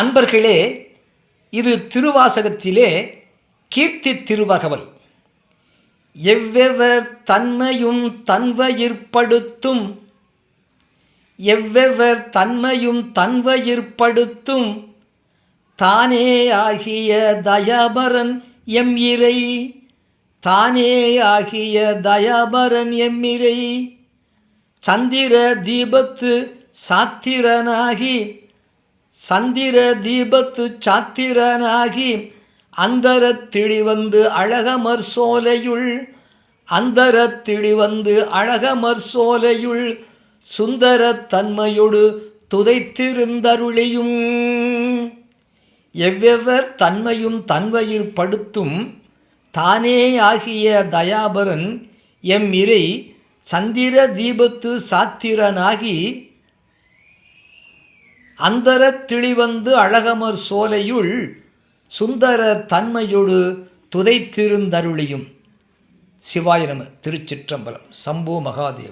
அன்பர்களே, இது திருவாசகத்திலே கீர்த்தி திருவகவல். எவ்வெவர் தன்மையும் தன்வயிற்படுத்தும், எவ்வெவர் தன்மையும் தன்வயிற்படுத்தும் தானே ஆகிய தயாபரன் எம் இறை, தானே ஆகிய தயாபரன் எம் இறை. சந்திர தீபத்து சாத்திரனாகி, சந்திர தீபத்து சாத்திரனாகி அந்தரத் திழிவந்து அழகமர் சோலையுள், அந்தரத் திழிவந்து அழகமர் சோலையுள் சுந்தரத் தன்மையொடு துதைத்திருந்தருளியும். எவ்வெவர் தன்மையும் தன்வயிற்படுத்தும் தானே ஆகிய தயாபரன் எம் இறை. சந்திர தீபத்து சாத்திரனாகி அந்தரத் திழிவந்து அழகமர் சோலையுள் சுந்தர தன்மையொடு துதைத்திருந்தருளியும். சிவாய நம. திருச்சிற்றம்பலம். சம்போ மகாதேவ.